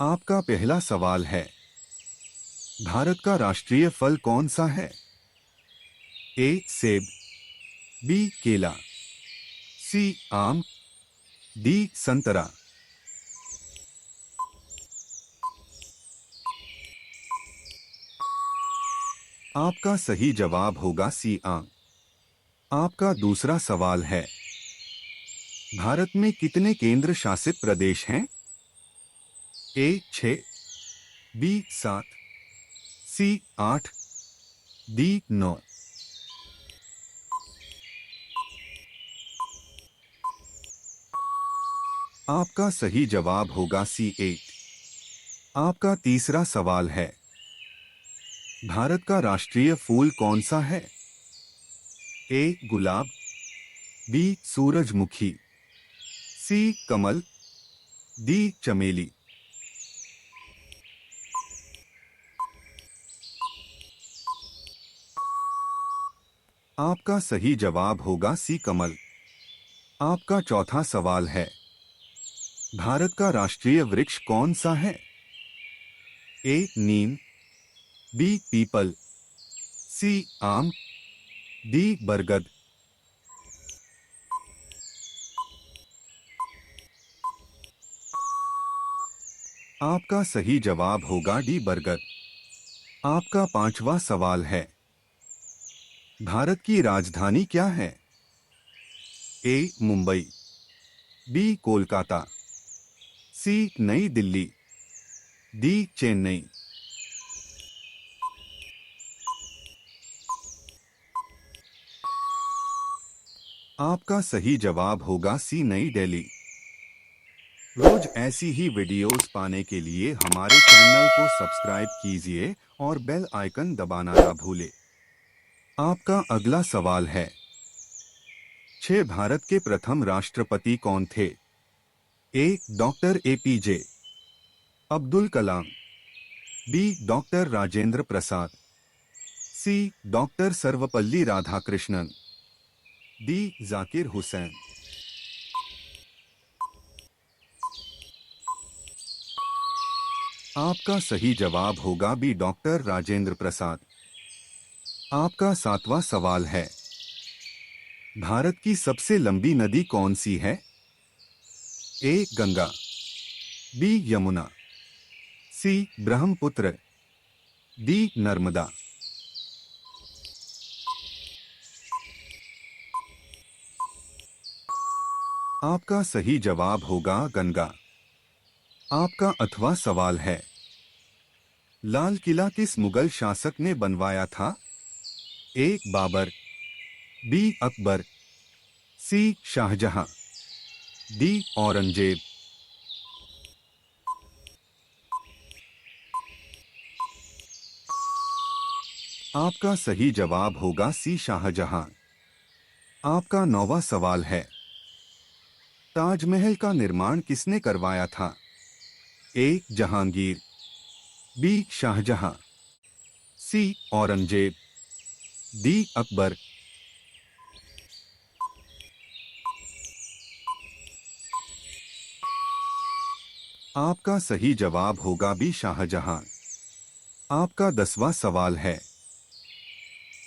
आपका पहला सवाल है, भारत का राष्ट्रीय फल कौन सा है? ए सेब, बी केला, सी आम, डी संतरा। आपका सही जवाब होगा सी आम। आपका दूसरा सवाल है, भारत में कितने केंद्र शासित प्रदेश हैं? ए 6, बी 7, सी 8, डी 9। आपका सही जवाब होगा सी 8। आपका तीसरा सवाल है, भारत का राष्ट्रीय फूल कौन सा है? ए गुलाब, बी सूरजमुखी, सी कमल, डी चमेली। आपका सही जवाब होगा सी कमल। आपका चौथा सवाल है, भारत का राष्ट्रीय वृक्ष कौन सा है? ए नीम, बी पीपल, सी आम, डी बरगद। आपका सही जवाब होगा डी बरगद। आपका पांचवा सवाल है, भारत की राजधानी क्या है? ए मुंबई, बी कोलकाता, सी नई दिल्ली, डी चेन्नई। आपका सही जवाब होगा सी नई दिल्ली। रोज ऐसी ही वीडियोस पाने के लिए हमारे चैनल को सब्सक्राइब कीजिए और बेल आइकन दबाना ना भूले। आपका अगला सवाल है, 6 भारत के प्रथम राष्ट्रपति कौन थे? ए doctor APJ Abdul Kalam, B doctor Rajendra Prasad, सी डॉक्टर सर्वपल्ली राधाकृष्णन, डी जाकिर हुसैन। आपका सही जवाब होगा बी डॉक्टर राजेंद्र प्रसाद। आपका सातवां सवाल है, भारत की सबसे लंबी नदी कौन सी है? ए गंगा, बी यमुना, सी ब्रह्मपुत्र, डी नर्मदा। आपका सही जवाब होगा गंगा। आपका 8वां सवाल है, लाल किला किस मुगल शासक ने बनवाया था? ए बाबर, बी अकबर, सी शाहजहां, डी औरंगजेब। आपका सही जवाब होगा सी शाहजहां। आपका 9वां सवाल है, ताजमहल का निर्माण किसने करवाया था? ए जहांगीर, बी शाहजहां, सी औरंगजेब, डी अकबर। आपका सही जवाब होगा बी शाहजहां। आपका 10वां सवाल है,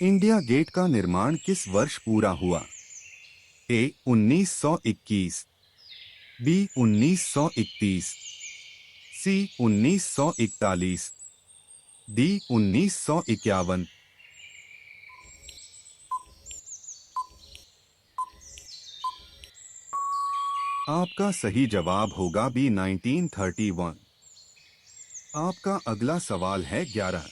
इंडिया गेट का निर्माण किस वर्ष पूरा हुआ? ए 1921, बी 1931, सी 1941, डी 1951। आपका सही जवाब होगा बी 1931। आपका अगला सवाल है 11,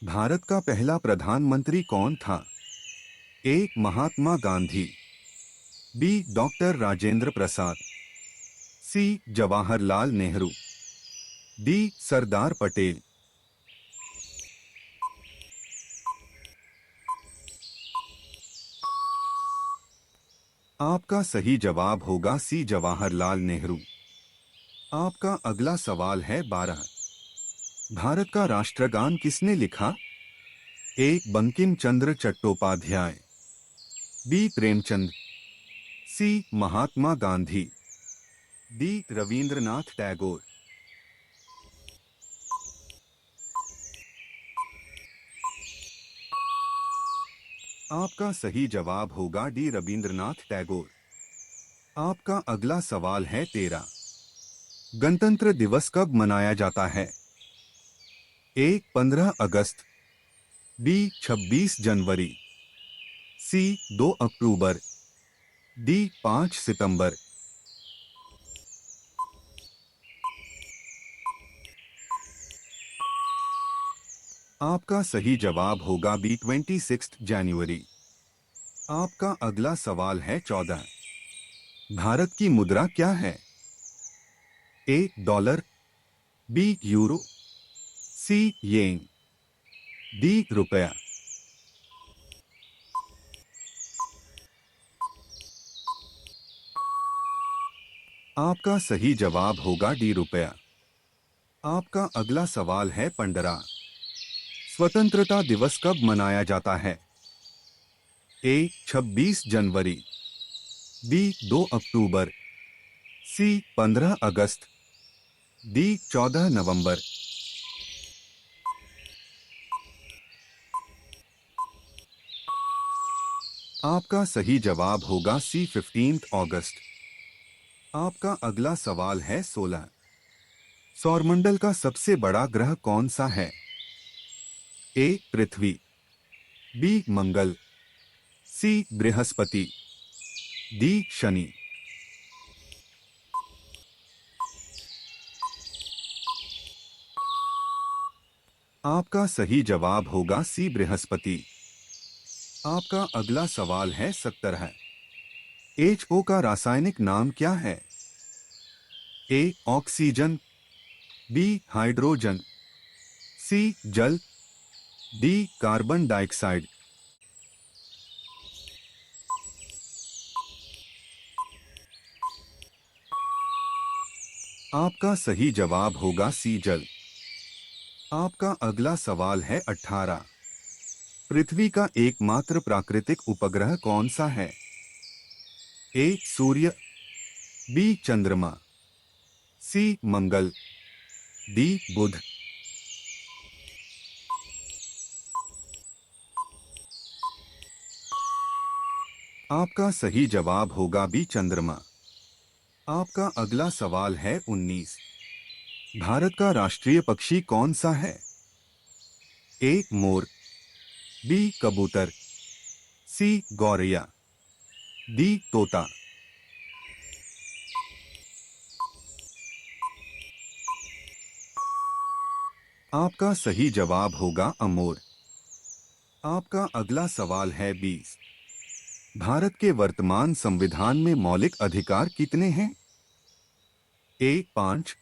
भारत का पहला प्रधानमंत्री कौन था? ए महात्मा गांधी, बी डॉक्टर राजेंद्र प्रसाद, सी जवाहरलाल नेहरू, डी सरदार पटेल। आपका सही जवाब होगा सी जवाहरलाल नेहरू। आपका अगला सवाल है 12, भारत का राष्ट्रगान किसने लिखा? ए बंकिम चंद्र चट्टोपाध्याय, बी प्रेमचंद, सी महात्मा गांधी, डी रविंद्रनाथ टैगोर। आपका सही जवाब होगा डी रविंद्रनाथ टैगोर। आपका अगला सवाल है 13। गणतंत्र दिवस कब मनाया जाता है? ए 15 अगस्त, बी 26 जनवरी, सी 2 अक्टूबर, डी 5 सितंबर। आपका सही जवाब होगा बी 26 जनवरी। आपका अगला सवाल है 14। भारत की मुद्रा क्या है? A dollar, B euro, C yen, D रुपया। आपका सही जवाब होगा डी रुपया। आपका अगला सवाल है 15। स्वतंत्रता दिवस कब मनाया जाता है? ए 26 जनवरी, बी 2 अक्टूबर, सी 15 अगस्त, डी 14 नवंबर। आपका सही जवाब होगा सी 15 अगस्त। आपका अगला सवाल है 16। सौरमंडल का सबसे बड़ा ग्रह कौन सा है? ए पृथ्वी, बी मंगल, सी बृहस्पति, डी शनि। आपका सही जवाब होगा सी बृहस्पति। आपका अगला सवाल है 17। H2O का रासायनिक नाम क्या है? ए ऑक्सीजन, बी हाइड्रोजन, सी जल, डी कार्बन डाइऑक्साइड। आपका सही जवाब होगा सी जल। आपका अगला सवाल है 18। पृथ्वी का एकमात्र प्राकृतिक उपग्रह कौन सा है? ए सूर्य, बी चंद्रमा, सी मंगल, डी बुध। आपका सही जवाब होगा बी चंद्रमा। आपका अगला सवाल है 19। भारत का राष्ट्रीय पक्षी कौन सा है? ए मोर, बी कबूतर, सी गौरैया, डी तोता। आपका सही जवाब होगा अमोर। आपका अगला सवाल है 20। भारत के वर्तमान संविधान में मौलिक अधिकार कितने हैं? ए 5,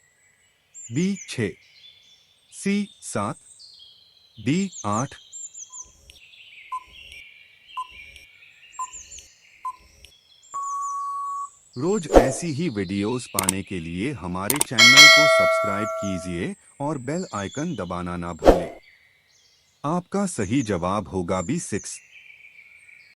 बी 6, सी 7, डी 8। रोज ऐसी ही वीडियोस पाने के लिए हमारे चैनल को सब्सक्राइब कीजिए और बेल आइकन दबाना ना भूलें। आपका सही जवाब होगा बी 6।